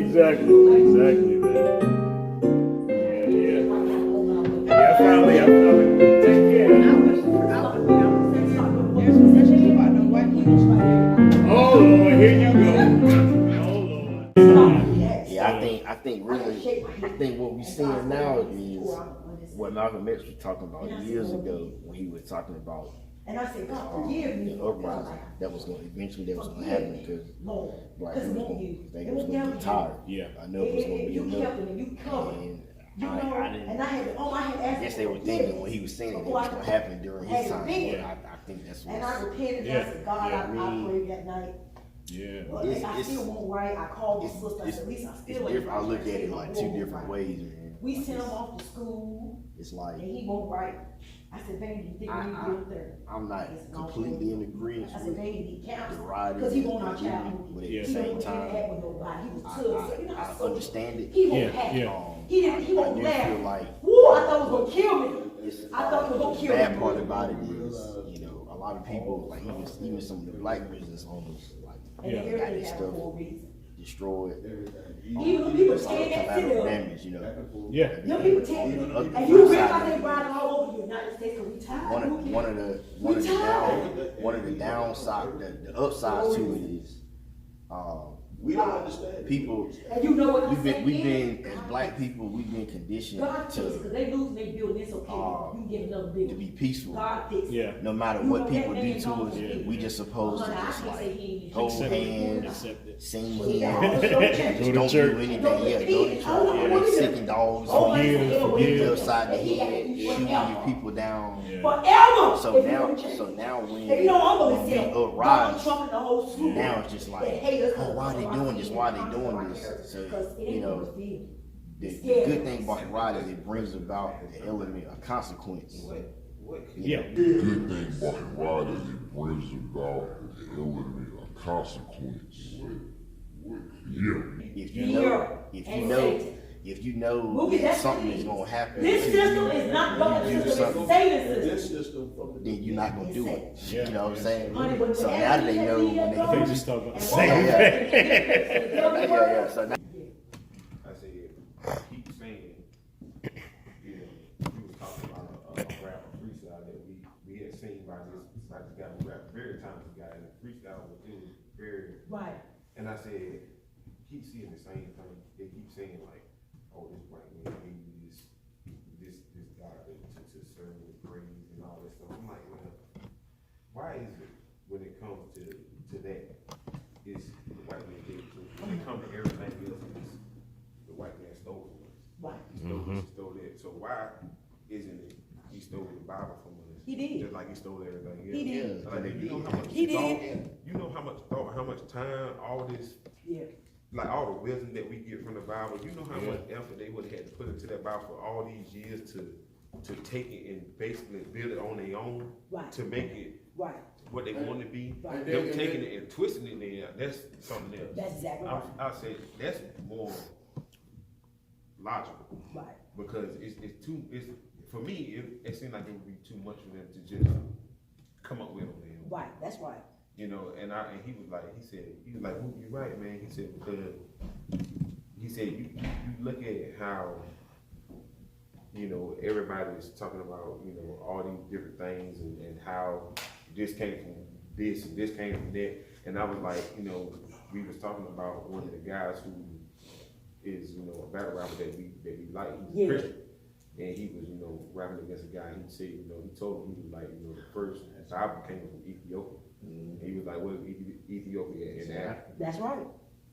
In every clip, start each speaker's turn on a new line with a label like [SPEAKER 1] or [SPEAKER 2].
[SPEAKER 1] Exactly, man. Yeah. I finally. Take care. Oh Lord, here you go. Oh Lord.
[SPEAKER 2] Yeah, I think what we're seeing now is what Malcolm X was talking about years ago when he was talking about the uprising that was going to happen because black people was going to get tired.
[SPEAKER 1] Yeah,
[SPEAKER 2] I know it was going to be enough. And I guess they were thinking when he was saying it was going to happen during his time.
[SPEAKER 1] Yeah.
[SPEAKER 2] I think that's
[SPEAKER 3] And I
[SPEAKER 2] what.
[SPEAKER 3] repented. I said, God, I prayed that night.
[SPEAKER 1] Yeah.
[SPEAKER 3] Well, I still won't write. I called the sister. I said, at least I still ain't.
[SPEAKER 2] I look at it like two different ways, man.
[SPEAKER 3] We sent him off to school.
[SPEAKER 2] It's like,
[SPEAKER 3] and he won't write. I said, baby, you think we need to be up there?
[SPEAKER 2] I'm not completely in agreement
[SPEAKER 3] I said,
[SPEAKER 2] with
[SPEAKER 3] baby, he
[SPEAKER 2] the
[SPEAKER 3] counts.
[SPEAKER 2] ride,
[SPEAKER 3] Because he want our child.
[SPEAKER 2] but at
[SPEAKER 1] Yeah.
[SPEAKER 2] the
[SPEAKER 3] He
[SPEAKER 2] same
[SPEAKER 3] don't want to
[SPEAKER 2] time,
[SPEAKER 3] interact with nobody. He was tough. So, you know,
[SPEAKER 2] I understand it.
[SPEAKER 3] He won't
[SPEAKER 1] Yeah,
[SPEAKER 3] have.
[SPEAKER 1] yeah.
[SPEAKER 3] He won't
[SPEAKER 2] I do
[SPEAKER 3] laugh.
[SPEAKER 2] feel like
[SPEAKER 3] Woo, I thought it was gonna kill me. I thought it was gonna
[SPEAKER 2] the
[SPEAKER 3] kill me.
[SPEAKER 2] bad part about it is, a lot of people, like even some of the black business owners, like
[SPEAKER 3] And
[SPEAKER 1] Yeah.
[SPEAKER 3] they
[SPEAKER 2] got
[SPEAKER 3] everything
[SPEAKER 2] their
[SPEAKER 3] happened
[SPEAKER 2] stuff
[SPEAKER 3] for a reason.
[SPEAKER 2] destroyed.
[SPEAKER 3] Even the people saying that to
[SPEAKER 2] Collateral
[SPEAKER 3] them.
[SPEAKER 2] damage,
[SPEAKER 1] Yeah.
[SPEAKER 3] Them people tell you, and you realize they riding all over the United States because we tired.
[SPEAKER 2] One of the downside, the upsides to it is,
[SPEAKER 4] We don't understand.
[SPEAKER 2] people.
[SPEAKER 3] And you know what
[SPEAKER 2] We've
[SPEAKER 3] I'm
[SPEAKER 2] been
[SPEAKER 3] saying?
[SPEAKER 2] as black people, we've been conditioned
[SPEAKER 3] God fix it,
[SPEAKER 2] to
[SPEAKER 3] because they losing their building, it's okay. You can get another building.
[SPEAKER 2] be peaceful.
[SPEAKER 3] God fix it.
[SPEAKER 1] Yeah.
[SPEAKER 2] No matter what people do to us, we just supposed to
[SPEAKER 3] Honey, I
[SPEAKER 2] just
[SPEAKER 3] can't say
[SPEAKER 2] like
[SPEAKER 3] he ain't
[SPEAKER 2] hold
[SPEAKER 1] Accept it.
[SPEAKER 2] hands,
[SPEAKER 1] Accept it.
[SPEAKER 2] sing
[SPEAKER 3] Yeah.
[SPEAKER 2] hymns,
[SPEAKER 1] Go to
[SPEAKER 2] don't
[SPEAKER 1] church.
[SPEAKER 2] do anything. Yeah, go to church, sick and dogs,
[SPEAKER 1] Forgive.
[SPEAKER 2] upside the head, shooting your people down.
[SPEAKER 1] Yeah.
[SPEAKER 3] Forever.
[SPEAKER 2] So
[SPEAKER 3] if you
[SPEAKER 2] now,
[SPEAKER 3] don't change.
[SPEAKER 2] when
[SPEAKER 3] And you know I'm gonna
[SPEAKER 2] when
[SPEAKER 3] say
[SPEAKER 2] we
[SPEAKER 3] Donald
[SPEAKER 2] uprise,
[SPEAKER 3] Trump and the whole school.
[SPEAKER 2] now it's just like,
[SPEAKER 3] They hate us
[SPEAKER 2] oh, why are they doing this? Why are they doing this? So,
[SPEAKER 3] Because it ain't gonna feel.
[SPEAKER 2] the good thing about the ride is it brings about the element of consequence.
[SPEAKER 1] Yeah.
[SPEAKER 5] The good thing about the ride is it brings about the element of consequence. Yeah.
[SPEAKER 2] If you know
[SPEAKER 3] Movie,
[SPEAKER 2] that
[SPEAKER 3] that's
[SPEAKER 2] something
[SPEAKER 3] what it
[SPEAKER 2] is
[SPEAKER 3] is.
[SPEAKER 2] gonna happen,
[SPEAKER 3] This
[SPEAKER 2] to
[SPEAKER 3] system
[SPEAKER 2] you,
[SPEAKER 3] is not
[SPEAKER 2] you
[SPEAKER 3] God's
[SPEAKER 2] do
[SPEAKER 3] system,
[SPEAKER 2] something,
[SPEAKER 3] it's Satan's
[SPEAKER 4] This
[SPEAKER 3] system.
[SPEAKER 4] system from the
[SPEAKER 2] then you're not gonna do it. You know what I'm saying?
[SPEAKER 3] Honey, but
[SPEAKER 2] So
[SPEAKER 3] whatever
[SPEAKER 2] now that they
[SPEAKER 3] you
[SPEAKER 2] know
[SPEAKER 3] have,
[SPEAKER 2] when
[SPEAKER 3] you
[SPEAKER 2] they
[SPEAKER 3] have
[SPEAKER 1] They
[SPEAKER 3] to
[SPEAKER 1] just talking about the
[SPEAKER 3] And
[SPEAKER 1] same
[SPEAKER 3] one-
[SPEAKER 1] thing.
[SPEAKER 2] yeah. So now,
[SPEAKER 6] I said, keep saying, you was talking about a rap freestyle that we had seen by this guy who rap very talented guy, and the freestyle was very.
[SPEAKER 3] Right.
[SPEAKER 6] And I said, keep seeing the same thing. They keep saying like, oh, this white man gave you this God to serve with praise and all this stuff. I'm like, well, why is it when it comes to that, is the white man gave it to us? When it comes to everything else, it's the white man stole from us.
[SPEAKER 3] Right.
[SPEAKER 6] He stole that. So why isn't it he stole the Bible from us?
[SPEAKER 3] He did.
[SPEAKER 6] Just like he stole everything else.
[SPEAKER 3] He did.
[SPEAKER 6] Like, you know how much
[SPEAKER 3] He did.
[SPEAKER 6] thought, you know how much thought, how much time, all this,
[SPEAKER 3] Yeah.
[SPEAKER 6] like all the wisdom that we get from the Bible, you know how much effort they would have had to put into that Bible for all these years to take it and basically build it on their own,
[SPEAKER 3] Right.
[SPEAKER 6] to make it
[SPEAKER 3] Right.
[SPEAKER 6] what they want to be.
[SPEAKER 3] Right.
[SPEAKER 6] Them taking it and twisting it there, that's something else.
[SPEAKER 3] That's exactly right.
[SPEAKER 6] I say that's more logical.
[SPEAKER 3] Right.
[SPEAKER 6] Because it's for me, it seemed like it would be too much for them to just come up with on them.
[SPEAKER 3] Right. That's right.
[SPEAKER 6] You know, and he was like, "Who you right, man?" He said, because he said you look at how, everybody is talking about, all these different things and how this came from this and this came from that. And I was like, we was talking about one of the guys who is, a battle rapper that we like, he's Christian. And he was, rapping against a guy. He said, he told him he was like, the first Bible came from Ethiopia. And he was like, what is Ethiopia in Africa?
[SPEAKER 3] That's right.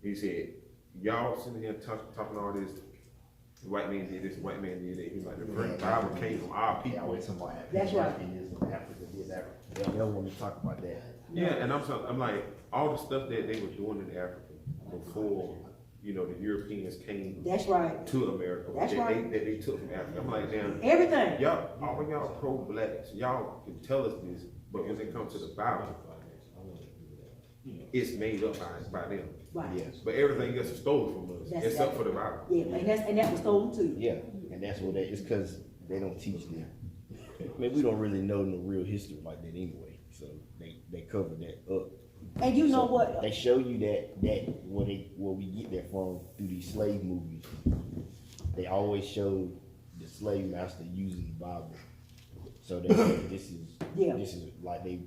[SPEAKER 6] He said, y'all sitting here talking all this, the white man did this, the white man did that. He was like, the first Bible came from our
[SPEAKER 2] yeah, I
[SPEAKER 6] people.
[SPEAKER 2] went to my
[SPEAKER 3] That's right.
[SPEAKER 2] Africa did that. They don't want to talk about that.
[SPEAKER 6] Yeah, and I'm like, all the stuff that they were doing in Africa before, the Europeans came
[SPEAKER 3] That's right.
[SPEAKER 6] to America,
[SPEAKER 3] That's right.
[SPEAKER 6] that they took from Africa. I'm like, damn,
[SPEAKER 3] Everything.
[SPEAKER 6] y'all, all of y'all pro-blacks, y'all can tell us this, but when it comes to the Bible, it's made up by them.
[SPEAKER 3] Right.
[SPEAKER 2] Yes.
[SPEAKER 6] But everything else is stolen from us,
[SPEAKER 3] That's
[SPEAKER 6] except
[SPEAKER 3] exactly.
[SPEAKER 6] for the Bible.
[SPEAKER 3] Yeah, and that was stolen too.
[SPEAKER 2] Yeah, and that's what it's because they don't teach them. I mean, we don't really know no real history like that anyway, so they cover that up.
[SPEAKER 3] And you know what?
[SPEAKER 2] They show you that where we get that from through these slave movies. They always show the slave master using the Bible. So they say this is like they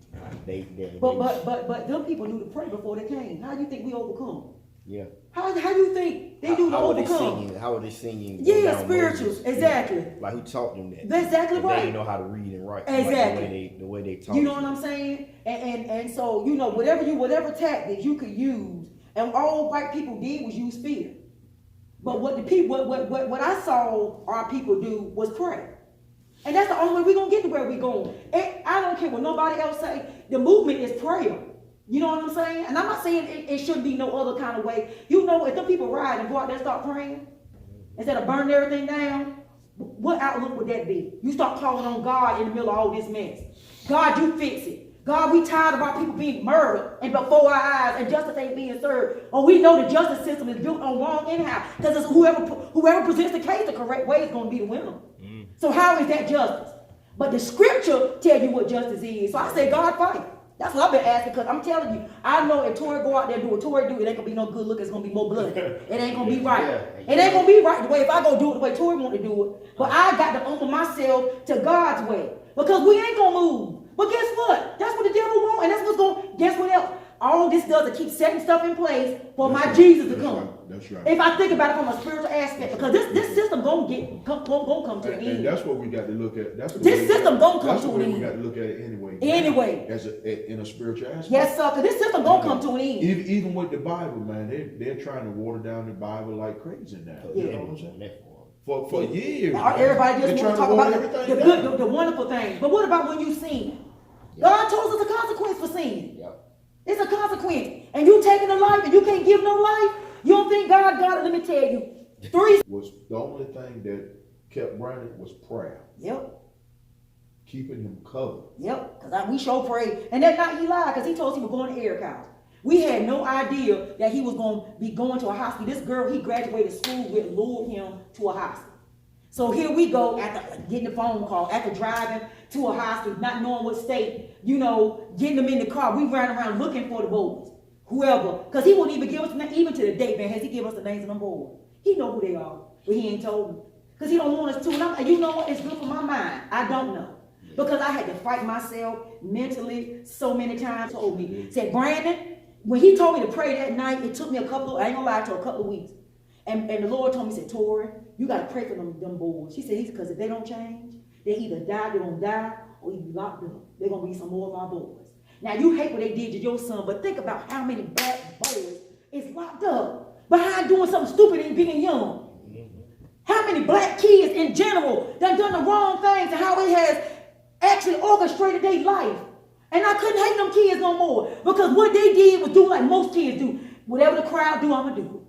[SPEAKER 3] But them people knew to pray before they came. How do you think we overcome?
[SPEAKER 2] yeah.
[SPEAKER 3] How do you think they do to overcome?
[SPEAKER 2] How are they singing?
[SPEAKER 3] Yeah, spirituals, exactly.
[SPEAKER 2] Like who taught them that?
[SPEAKER 3] That's exactly
[SPEAKER 2] If
[SPEAKER 3] right.
[SPEAKER 2] They didn't know how to read and write.
[SPEAKER 3] Exactly.
[SPEAKER 2] Like the way they taught.
[SPEAKER 3] You know what I'm saying? And so you know whatever tactics you could use, and all white people did was use fear. But what what I saw our people do was pray. And that's the only way we're gonna get to where we're going. I don't care what nobody else say. The movement is prayer. You know what I'm saying? And I'm not saying it shouldn't be no other kind of way. You know, if the people ride and go out there and start praying, instead of burning everything down, what outlook would that be? You start calling on God in the middle of all this mess. God, you fix it. God, we tired of our people being murdered and before our eyes and justice ain't being served. Or we know the justice system is built on wrong anyhow. Because it's whoever presents the case the correct way is going to be the winner. So how is that justice? But the scripture tell you what justice is. So I say, God, fight. That's what I've been asking, because I'm telling you, I know if Tory go out there and do what Tory do, it ain't gonna be no good look, it's gonna be more blood. It ain't gonna be right. It ain't gonna be right the way if I go do it the way Tory want to do it. But I got to humble myself to God's way. Because we ain't gonna move. But guess what? That's what the devil want, and that's what's gonna, guess what else? All this does is keep setting stuff in place for my Jesus to come.
[SPEAKER 4] That's right.
[SPEAKER 3] If I think about it from a spiritual aspect, because this system gonna come to an end.
[SPEAKER 4] And that's what we got to look at.
[SPEAKER 3] This system gonna come to an end.
[SPEAKER 4] We got to look at it anyway.
[SPEAKER 3] Anyway.
[SPEAKER 4] In a spiritual aspect.
[SPEAKER 3] Yes, sir, because this system gonna come to an end.
[SPEAKER 4] Even with the Bible, man, they're trying to water down the Bible like crazy now.
[SPEAKER 3] Yeah.
[SPEAKER 4] You know what I'm saying? For years.
[SPEAKER 3] Now, everybody just want to talk about the
[SPEAKER 4] down.
[SPEAKER 3] good, the wonderful things. But what about when you sin? God told us a consequence for sin.
[SPEAKER 2] Yep.
[SPEAKER 3] It's a consequence. And you taking a life and you can't give no life? You don't think God got it? Let me tell you.
[SPEAKER 4] Was the only thing that kept Brandon was prayer.
[SPEAKER 3] Yep.
[SPEAKER 4] Keeping him covered.
[SPEAKER 3] Yep. Because we sure prayed. And that night he lied because he told us he was going to Eric House. We had no idea that he was going to be going to a hospital. This girl he graduated school with lured him to a hospital. So here we go after getting the phone call, after driving to a hospital, not knowing what state, getting them in the car. We ran around looking for the boys, whoever, because he wouldn't even give us, even to the date, man, has he given us the names of them boys? He know who they are, but he ain't told them. Because he don't want us to, and you know what, it's good for my mind. I don't know. Because I had to fight myself mentally so many times. Told me, said, Brandon, when he told me to pray that night, it took me I ain't gonna lie, to a couple of weeks. And the Lord told me, said, Tori, you got to pray for them boys. She said, because if they don't change, they either die, they're going to die, or you be locked up. They're going to be some more of our boys. Now, you hate what they did to your son, but think about how many black boys is locked up behind doing something stupid and being young. How many black kids in general that done the wrong things and how it has actually orchestrated their life. And I couldn't hate them kids no more, because what they did was do like most kids do. Whatever the crowd do, I'm going to do it.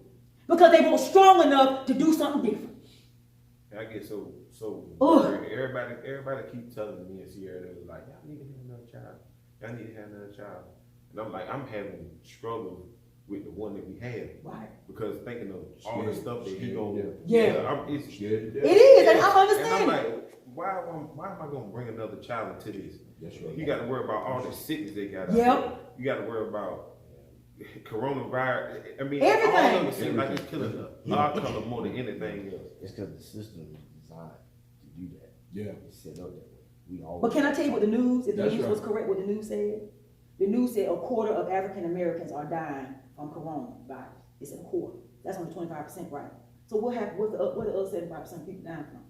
[SPEAKER 3] Because they weren't strong enough to do something different.
[SPEAKER 6] I get so everybody keep telling me and Sierra, they was like, y'all need to have another child. Y'all need to have another child. And I'm like, I'm having struggle with the one that we had.
[SPEAKER 3] Right.
[SPEAKER 6] Because thinking of all the stuff that he gonna
[SPEAKER 3] It's
[SPEAKER 6] scared.
[SPEAKER 3] It is, and I understand.
[SPEAKER 6] And I'm like, why am I gonna bring another child into this?
[SPEAKER 4] That's right.
[SPEAKER 6] You gotta worry about all the sickness they got.
[SPEAKER 3] Yep.
[SPEAKER 6] You gotta worry about coronavirus. I mean,
[SPEAKER 3] everything.
[SPEAKER 6] all of it seems like it's killing our color more than anything else.
[SPEAKER 2] It's because the system is designed to do that.
[SPEAKER 4] Yeah.
[SPEAKER 2] It's set up that way. We always.
[SPEAKER 3] But can I tell you what the news, if the
[SPEAKER 4] That's
[SPEAKER 3] news
[SPEAKER 4] right.
[SPEAKER 3] was correct, what the news said? The news said a quarter of African Americans are dying from coronavirus. It's a quarter. That's only 25%, right? So what happened? What the other 75% of people dying from?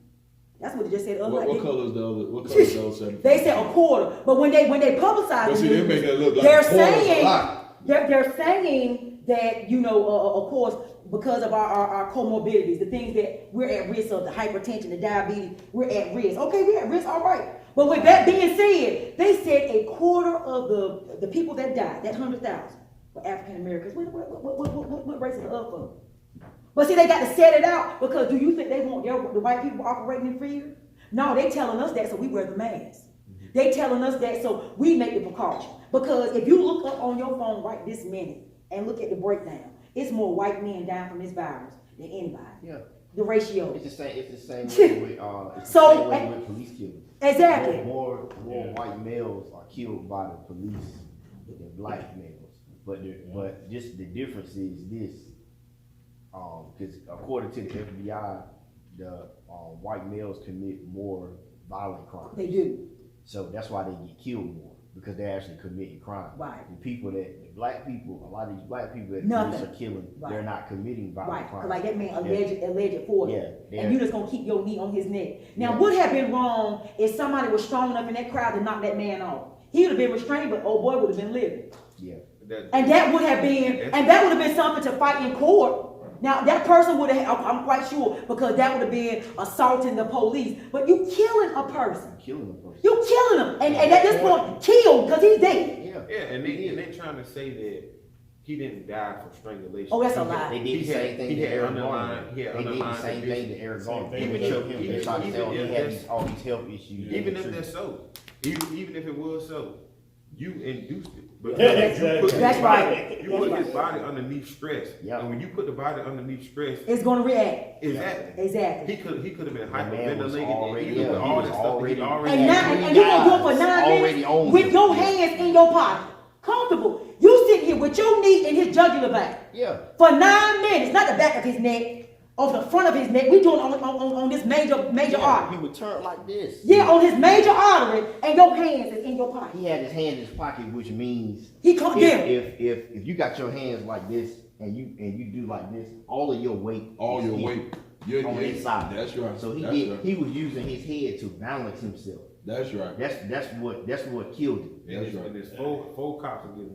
[SPEAKER 3] That's what they just said.
[SPEAKER 4] What color is the other? What color is the other 75?
[SPEAKER 3] They said a quarter, but when they publicize
[SPEAKER 4] But
[SPEAKER 3] the
[SPEAKER 4] see, they
[SPEAKER 3] news,
[SPEAKER 4] make that look like
[SPEAKER 3] they're
[SPEAKER 4] a quarter's a
[SPEAKER 3] saying
[SPEAKER 4] lot.
[SPEAKER 3] they're saying that of course, because of our comorbidities, the things that we're at risk of, the hypertension, the diabetes, we're at risk. Okay, we're at risk, all right. But with that being said, they said a quarter of the people that died, that 100,000, were African Americans. What race is it up for? But see, they got to set it out, because do you think they want the white people operating in fear? No, they telling us that so we wear the mask. They telling us that so we make the precaution. Because if you look up on your phone right this minute and look at the breakdown, it's more white men dying from this virus than anybody.
[SPEAKER 2] Yeah.
[SPEAKER 3] The ratio.
[SPEAKER 2] It's the same way with
[SPEAKER 3] So,
[SPEAKER 2] same way with police killings.
[SPEAKER 3] Exactly.
[SPEAKER 2] More white males are killed by the police than black males. But just the difference is this, because according to the FBI, the white males commit more violent crimes.
[SPEAKER 3] They do.
[SPEAKER 2] So that's why they get killed more, because they're actually committing crime.
[SPEAKER 3] Right.
[SPEAKER 2] The black people, a lot of these black people that
[SPEAKER 3] Nothing.
[SPEAKER 2] police are killing,
[SPEAKER 3] Right.
[SPEAKER 2] they're not committing violent
[SPEAKER 3] Right,
[SPEAKER 2] crimes.
[SPEAKER 3] like that man alleged for it.
[SPEAKER 2] Yeah,
[SPEAKER 3] And you just gonna keep your knee on his neck. Now,
[SPEAKER 2] Yeah.
[SPEAKER 3] what have been wrong if somebody was strong enough in that crowd to knock that man off? He would have been restrained, but old boy would have been living.
[SPEAKER 2] Yeah.
[SPEAKER 3] And that would have been something to fight in court. Now, that person would have, I'm quite sure, because that would have been assaulting the police. But you killing a person.
[SPEAKER 2] Killing a person.
[SPEAKER 3] You killing him. And at this point, killed, because he's dead.
[SPEAKER 6] Yeah, and they trying to say that he didn't die from strangulation.
[SPEAKER 3] Oh, that's a lie.
[SPEAKER 2] They did the same thing to Eric Garner.
[SPEAKER 6] They
[SPEAKER 2] They did the same thing to Eric Garner. They
[SPEAKER 1] Even
[SPEAKER 2] would choke him. They
[SPEAKER 6] if-
[SPEAKER 2] tried to
[SPEAKER 6] even
[SPEAKER 2] tell him
[SPEAKER 6] if
[SPEAKER 2] he had
[SPEAKER 6] that's-
[SPEAKER 2] all these health issues.
[SPEAKER 6] Even if that's so, even if it was so, you induced it. But
[SPEAKER 1] Exactly.
[SPEAKER 3] That's right.
[SPEAKER 6] You put his body underneath stress.
[SPEAKER 2] Yeah.
[SPEAKER 6] And when you put the body underneath stress,
[SPEAKER 3] It's gonna react.
[SPEAKER 6] exactly.
[SPEAKER 3] Exactly.
[SPEAKER 6] He could have been
[SPEAKER 2] That man was
[SPEAKER 6] hyperventilated
[SPEAKER 2] already-
[SPEAKER 6] and even with
[SPEAKER 2] yeah, he
[SPEAKER 6] all
[SPEAKER 2] was
[SPEAKER 6] that stuff.
[SPEAKER 2] already-
[SPEAKER 6] He already
[SPEAKER 3] And now, and you gonna do it for 9
[SPEAKER 2] Already
[SPEAKER 3] minutes
[SPEAKER 2] owns
[SPEAKER 3] with
[SPEAKER 2] it.
[SPEAKER 3] your hands in your pocket, comfortable. You sitting here with your knee in his jugular vein
[SPEAKER 2] Yeah.
[SPEAKER 3] for 9 minutes, not the back of his neck, or the front of his neck. We doing on this major
[SPEAKER 2] Yeah,
[SPEAKER 3] artery.
[SPEAKER 2] he would turn like this.
[SPEAKER 3] Yeah, on his major artery, and your hands is in your pocket.
[SPEAKER 2] He had his hand in his pocket, which means
[SPEAKER 3] He can't.
[SPEAKER 2] if you got your hands like this and you do like this, all of your weight,
[SPEAKER 4] All
[SPEAKER 2] is
[SPEAKER 4] your
[SPEAKER 2] here
[SPEAKER 4] weight. Yeah,
[SPEAKER 2] on
[SPEAKER 4] yeah,
[SPEAKER 2] his side.
[SPEAKER 4] That's right.
[SPEAKER 2] So
[SPEAKER 4] That's right.
[SPEAKER 2] he was using his head to balance himself.
[SPEAKER 4] That's right.
[SPEAKER 2] That's what killed him.
[SPEAKER 4] That's right.
[SPEAKER 6] And there's four cops against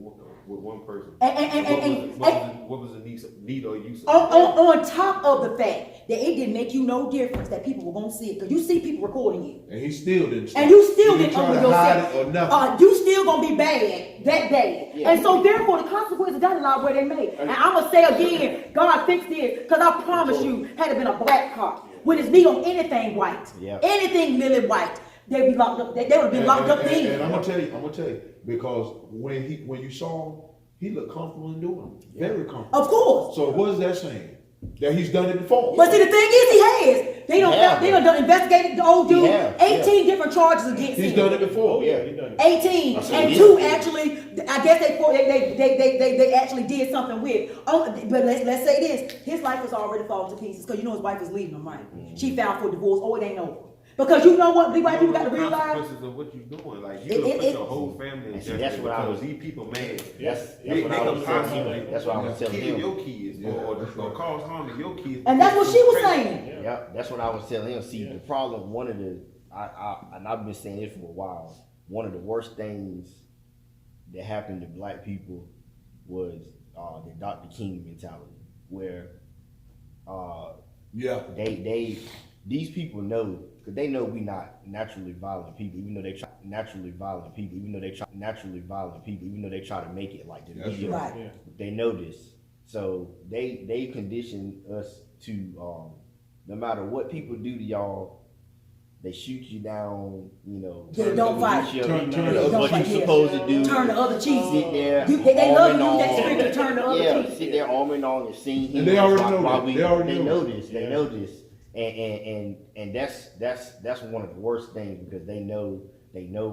[SPEAKER 6] with one person.
[SPEAKER 3] And
[SPEAKER 6] What was the need or use of
[SPEAKER 3] on top of the fact that it didn't make you no difference that people were gonna see it, because you see people recording you.
[SPEAKER 4] And he still didn't stop.
[SPEAKER 3] And you still
[SPEAKER 4] He
[SPEAKER 3] didn't
[SPEAKER 4] try
[SPEAKER 3] open
[SPEAKER 4] to hide
[SPEAKER 3] yourself.
[SPEAKER 4] it or nothing.
[SPEAKER 3] You still gonna be bad that day.
[SPEAKER 2] Yeah.
[SPEAKER 3] And so therefore the consequences got a lot where they made. And I'm gonna say again, God fix this, because I promise you, had it been a black cop with his knee on anything white,
[SPEAKER 2] Yeah.
[SPEAKER 3] anything lily white, they'd be locked up. They would have been locked up
[SPEAKER 4] And
[SPEAKER 3] then.
[SPEAKER 4] I'm gonna tell you, because when you saw him, he looked comfortable in doing it. Very comfortable.
[SPEAKER 3] Of course.
[SPEAKER 4] So what is that saying? That he's done it before.
[SPEAKER 3] But see, the thing is, he has. They done investigated the old dude.
[SPEAKER 2] Yeah,
[SPEAKER 3] 18 different charges against
[SPEAKER 4] He's
[SPEAKER 3] him.
[SPEAKER 4] done it before.
[SPEAKER 1] Yeah, he done it.
[SPEAKER 3] 18
[SPEAKER 2] said,
[SPEAKER 3] and
[SPEAKER 2] yeah.
[SPEAKER 3] 2 actually. I guess they actually did something with. Oh, but let's say this: his life is already falling to pieces because you know his wife is leaving him, right? She filed for divorce. Oh, it ain't over. Because you know what, white people got to realize.
[SPEAKER 6] consequences of what you're doing. Like you put your whole family in
[SPEAKER 2] And see,
[SPEAKER 6] jeopardy
[SPEAKER 2] that's what I
[SPEAKER 6] because
[SPEAKER 2] was-
[SPEAKER 6] these people mad.
[SPEAKER 2] That's
[SPEAKER 6] They
[SPEAKER 2] what I
[SPEAKER 6] can
[SPEAKER 2] was telling
[SPEAKER 6] possibly
[SPEAKER 2] him. That's what I was telling
[SPEAKER 6] kill
[SPEAKER 2] him.
[SPEAKER 6] your kids or cause harm to your kids.
[SPEAKER 3] And that's what she was saying.
[SPEAKER 1] Yeah.
[SPEAKER 2] Yeah, that's what I was telling him. See,
[SPEAKER 1] Yeah.
[SPEAKER 2] the problem, and I've been saying this for a while. One of the worst things that happened to black people was the Dr. King mentality, where
[SPEAKER 4] Yeah.
[SPEAKER 2] these people know, because they know we not naturally violent people, even though they try naturally violent people, even though they try to make it like the
[SPEAKER 4] That's
[SPEAKER 2] media.
[SPEAKER 3] right.
[SPEAKER 1] Yeah.
[SPEAKER 2] They know this, so they condition us to no matter what people do to y'all, they shoot you down. You know,
[SPEAKER 3] Yeah, don't fight.
[SPEAKER 4] Turn
[SPEAKER 3] Yeah,
[SPEAKER 4] the
[SPEAKER 3] don't
[SPEAKER 2] what
[SPEAKER 3] fight,
[SPEAKER 2] you
[SPEAKER 3] yeah.
[SPEAKER 2] supposed to do.
[SPEAKER 3] Turn the other cheek.
[SPEAKER 2] Sit there.
[SPEAKER 3] They love to
[SPEAKER 2] arm
[SPEAKER 3] use that
[SPEAKER 2] in
[SPEAKER 3] script to
[SPEAKER 2] arm.
[SPEAKER 3] turn the other
[SPEAKER 2] Yeah,
[SPEAKER 3] cheek.
[SPEAKER 2] sit there arm in arm and sing hymns.
[SPEAKER 4] And they already know
[SPEAKER 2] while
[SPEAKER 4] that.
[SPEAKER 2] we-
[SPEAKER 4] They already
[SPEAKER 2] They
[SPEAKER 4] know
[SPEAKER 2] know this. They
[SPEAKER 1] Yeah.
[SPEAKER 2] know this. And that's one of the worst things, because they know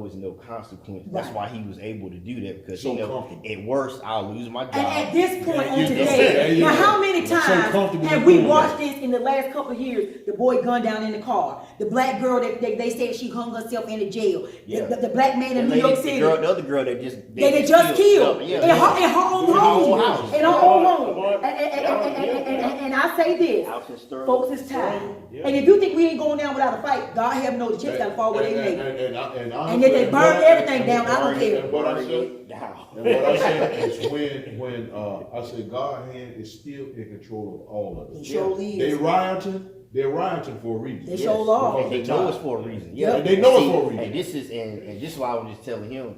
[SPEAKER 2] it's no consequence. That's
[SPEAKER 3] Right.
[SPEAKER 2] why he was able to do that, because
[SPEAKER 4] So
[SPEAKER 2] he know
[SPEAKER 4] comfortable.
[SPEAKER 2] at worst I'll lose my job.
[SPEAKER 3] And at this point on
[SPEAKER 1] you
[SPEAKER 3] today,
[SPEAKER 4] There you
[SPEAKER 3] now
[SPEAKER 4] go.
[SPEAKER 3] how many
[SPEAKER 4] So
[SPEAKER 3] times
[SPEAKER 4] comfortable
[SPEAKER 3] have
[SPEAKER 4] in
[SPEAKER 3] we
[SPEAKER 4] doing
[SPEAKER 3] watched
[SPEAKER 4] that.
[SPEAKER 3] this in the last couple of years? The boy gunned down in the car. The black girl that they said she hung herself in the jail.
[SPEAKER 2] Yeah.
[SPEAKER 3] The black man in
[SPEAKER 2] The
[SPEAKER 3] New York
[SPEAKER 2] lady-
[SPEAKER 3] City.
[SPEAKER 2] the other girl that just
[SPEAKER 3] They just killed
[SPEAKER 2] Yeah,
[SPEAKER 3] in her own home.
[SPEAKER 2] house.
[SPEAKER 3] In her own
[SPEAKER 1] Lamar,
[SPEAKER 3] home.
[SPEAKER 1] Lamar.
[SPEAKER 3] And I say this,
[SPEAKER 2] House in Sterling.
[SPEAKER 3] folks, it's time.
[SPEAKER 1] Yeah.
[SPEAKER 3] And if you think we ain't going down without a fight, God have no, the chips gotta fall where they lay.
[SPEAKER 4] And
[SPEAKER 3] yet they burn everything down. I don't care.
[SPEAKER 4] And what I said,
[SPEAKER 2] Down.
[SPEAKER 4] and what I said is when I said God's hand is still in control of all of
[SPEAKER 3] It
[SPEAKER 4] us.
[SPEAKER 3] sure
[SPEAKER 4] They're rioting for a reason.
[SPEAKER 3] They sure are.
[SPEAKER 2] And they know it's for a reason.
[SPEAKER 3] Yeah.
[SPEAKER 4] And they know it's for a reason.
[SPEAKER 2] And this is and this is why I was just telling him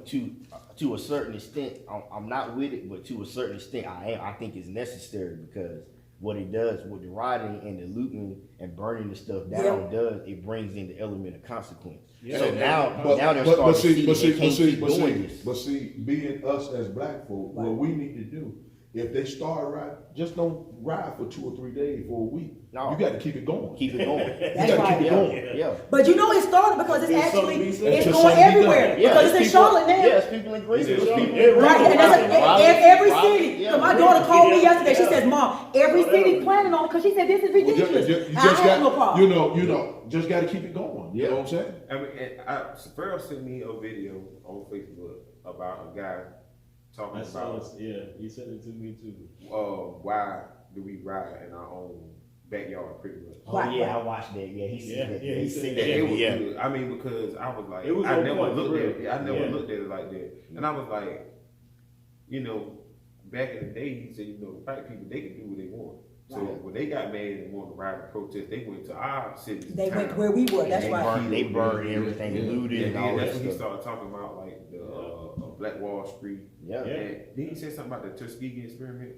[SPEAKER 2] to a certain extent. I'm not with it, but to a certain extent, I am. I think it's necessary, because what it does with the rioting and the looting and burning the stuff down it brings in the element of consequence.
[SPEAKER 1] Yeah.
[SPEAKER 2] So now
[SPEAKER 4] But
[SPEAKER 2] they're starting to see that they can't keep doing this.
[SPEAKER 4] But see, being us as black folk, what we need to do if they start riding, just don't ride for 2 or 3 days for a week.
[SPEAKER 2] No.
[SPEAKER 4] You got to keep it going.
[SPEAKER 2] Keep it going.
[SPEAKER 4] You
[SPEAKER 3] That's
[SPEAKER 4] got to
[SPEAKER 3] right.
[SPEAKER 4] keep it going.
[SPEAKER 2] Yeah.
[SPEAKER 3] But you know it started because it's
[SPEAKER 1] There's
[SPEAKER 3] actually,
[SPEAKER 1] something to be said.
[SPEAKER 3] it's
[SPEAKER 4] Until
[SPEAKER 3] going
[SPEAKER 4] something be
[SPEAKER 3] everywhere.
[SPEAKER 4] done.
[SPEAKER 3] Because it's in
[SPEAKER 2] people-
[SPEAKER 3] Charlotte now.
[SPEAKER 2] Yeah, it's people in Greenville.
[SPEAKER 1] It's
[SPEAKER 2] It's
[SPEAKER 1] in
[SPEAKER 2] people
[SPEAKER 1] Charlotte.
[SPEAKER 3] Right, and that's every
[SPEAKER 2] Raleigh,
[SPEAKER 3] city.
[SPEAKER 2] yeah,
[SPEAKER 3] So my
[SPEAKER 2] Raleigh.
[SPEAKER 3] daughter called me
[SPEAKER 1] Yeah.
[SPEAKER 3] yesterday. She
[SPEAKER 1] Yeah.
[SPEAKER 3] says, "Mom, every city planning on it because she said this is ridiculous."
[SPEAKER 4] You
[SPEAKER 3] I
[SPEAKER 4] just
[SPEAKER 3] have no
[SPEAKER 4] got,
[SPEAKER 3] problem.
[SPEAKER 4] you know, just got to keep it going. You know what I'm saying?
[SPEAKER 6] I mean, Pharrell sent me a video on Facebook about a guy talking
[SPEAKER 1] I saw
[SPEAKER 6] about
[SPEAKER 1] this. Yeah, he sent it to me too.
[SPEAKER 6] why do we ride in our own backyard, pretty much.
[SPEAKER 7] Oh
[SPEAKER 3] Right,
[SPEAKER 7] yeah,
[SPEAKER 3] right.
[SPEAKER 7] I watched that. Yeah, he
[SPEAKER 1] Yeah,
[SPEAKER 7] said that.
[SPEAKER 1] yeah,
[SPEAKER 7] he
[SPEAKER 1] he
[SPEAKER 7] said
[SPEAKER 1] said
[SPEAKER 7] that.
[SPEAKER 1] that.
[SPEAKER 6] It was
[SPEAKER 1] Yeah.
[SPEAKER 6] good. I mean, because I was like,
[SPEAKER 1] It was
[SPEAKER 6] I
[SPEAKER 1] on
[SPEAKER 6] never
[SPEAKER 1] point,
[SPEAKER 6] looked
[SPEAKER 1] for
[SPEAKER 6] at
[SPEAKER 1] real.
[SPEAKER 6] it. I never
[SPEAKER 1] Yeah.
[SPEAKER 6] looked at it like that. And I was like, you know, back in the day, he said, you know, black people, they can do what they want. So
[SPEAKER 3] Right.
[SPEAKER 6] when they got mad and wanted to ride and protest, they went to our cities.
[SPEAKER 3] They
[SPEAKER 6] and
[SPEAKER 3] went
[SPEAKER 6] towns.
[SPEAKER 3] where we were. That's
[SPEAKER 2] They
[SPEAKER 3] right.
[SPEAKER 2] burned, they burned everything,
[SPEAKER 4] Yeah.
[SPEAKER 2] looted
[SPEAKER 6] And
[SPEAKER 2] and all
[SPEAKER 6] then
[SPEAKER 2] that
[SPEAKER 6] that's when he
[SPEAKER 2] stuff.
[SPEAKER 6] started talking about like the Black Wall Street.
[SPEAKER 2] Yeah.
[SPEAKER 1] Yeah.
[SPEAKER 6] And then he said something about the Tuskegee experiment.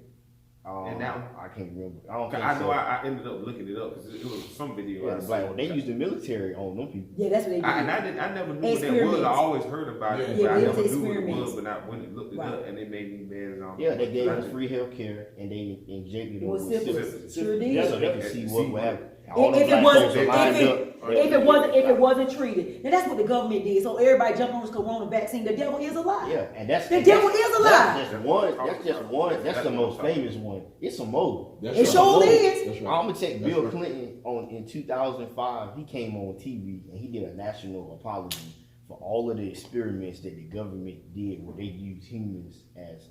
[SPEAKER 6] And now-
[SPEAKER 2] I can't remember. I don't think
[SPEAKER 6] I know
[SPEAKER 2] so.
[SPEAKER 6] I ended up looking it up because it was some video.
[SPEAKER 2] Yeah,
[SPEAKER 6] I
[SPEAKER 2] the
[SPEAKER 6] seen.
[SPEAKER 2] black, they used the military on them people.
[SPEAKER 3] Yeah, that's what they did.
[SPEAKER 6] I never knew what that was.
[SPEAKER 3] Experiments.
[SPEAKER 6] I always heard about it,
[SPEAKER 4] Yeah.
[SPEAKER 6] but
[SPEAKER 3] Yeah,
[SPEAKER 6] I
[SPEAKER 3] it
[SPEAKER 6] never
[SPEAKER 3] was
[SPEAKER 6] knew what it
[SPEAKER 3] experiments.
[SPEAKER 6] was. But I went and looked it
[SPEAKER 3] Right.
[SPEAKER 6] up, and it made me mad as all.
[SPEAKER 2] Yeah, they gave
[SPEAKER 6] I
[SPEAKER 2] them
[SPEAKER 6] just-
[SPEAKER 2] free health care and they injected
[SPEAKER 3] It
[SPEAKER 2] them
[SPEAKER 3] was
[SPEAKER 2] with
[SPEAKER 3] syphilis.
[SPEAKER 2] syphilis.
[SPEAKER 3] Sure did.
[SPEAKER 1] Yeah,
[SPEAKER 2] So they can
[SPEAKER 6] Yeah,
[SPEAKER 2] see
[SPEAKER 6] see
[SPEAKER 2] what
[SPEAKER 6] what-
[SPEAKER 2] happened. All
[SPEAKER 3] If
[SPEAKER 2] the
[SPEAKER 3] it
[SPEAKER 2] black
[SPEAKER 3] wasn't,
[SPEAKER 2] folks are lined up.
[SPEAKER 3] if it wasn't treated, and that's what the government did. So everybody jumped on this corona vaccine. The devil is a lie.
[SPEAKER 2] Yeah, and that's
[SPEAKER 3] The devil is a lie.
[SPEAKER 2] That's just one. That's just one. That's the most famous one. It's some more.
[SPEAKER 4] That's
[SPEAKER 3] It
[SPEAKER 4] right.
[SPEAKER 3] sure is.
[SPEAKER 4] That's
[SPEAKER 2] I'm
[SPEAKER 4] right.
[SPEAKER 2] gonna take
[SPEAKER 4] That's
[SPEAKER 2] Bill
[SPEAKER 4] right.
[SPEAKER 2] Clinton on in 2005. He came on TV and he did a national apology for all of the experiments that the government did where they used humans as
[SPEAKER 3] That's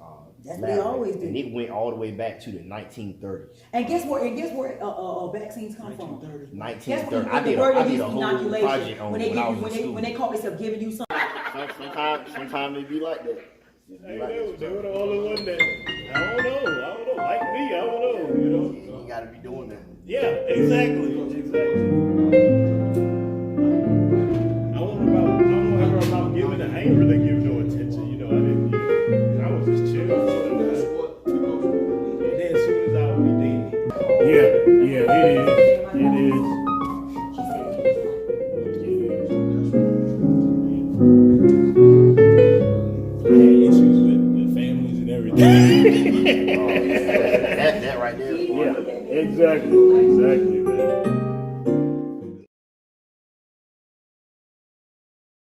[SPEAKER 3] what they
[SPEAKER 2] lab
[SPEAKER 3] always
[SPEAKER 2] rats.
[SPEAKER 3] do.
[SPEAKER 2] And it went all the way back to the 1930s.
[SPEAKER 3] And guess where? Vaccines come from?
[SPEAKER 2] 1930. I
[SPEAKER 3] the
[SPEAKER 2] did
[SPEAKER 3] word
[SPEAKER 2] a
[SPEAKER 3] they use
[SPEAKER 2] whole
[SPEAKER 3] inoculation.
[SPEAKER 2] project on
[SPEAKER 3] When
[SPEAKER 2] it
[SPEAKER 3] they
[SPEAKER 2] when I
[SPEAKER 3] give
[SPEAKER 2] was
[SPEAKER 3] you,
[SPEAKER 2] in school.
[SPEAKER 3] when they call themselves giving you something.
[SPEAKER 2] Sometimes they be like that. Just be
[SPEAKER 1] Hey,
[SPEAKER 2] like
[SPEAKER 1] they
[SPEAKER 2] that.
[SPEAKER 1] were the only one that I don't know. Like me, I don't know. You know.
[SPEAKER 2] You gotta be doing that.
[SPEAKER 1] Yeah, exactly. I don't know about giving it. I ain't really giving no attention. You know, I didn't. I was just chill. And then as soon as I would be dead. Yeah, it is. It is. I had issues with families and everything.
[SPEAKER 2] That right there.
[SPEAKER 1] Yeah, exactly, man.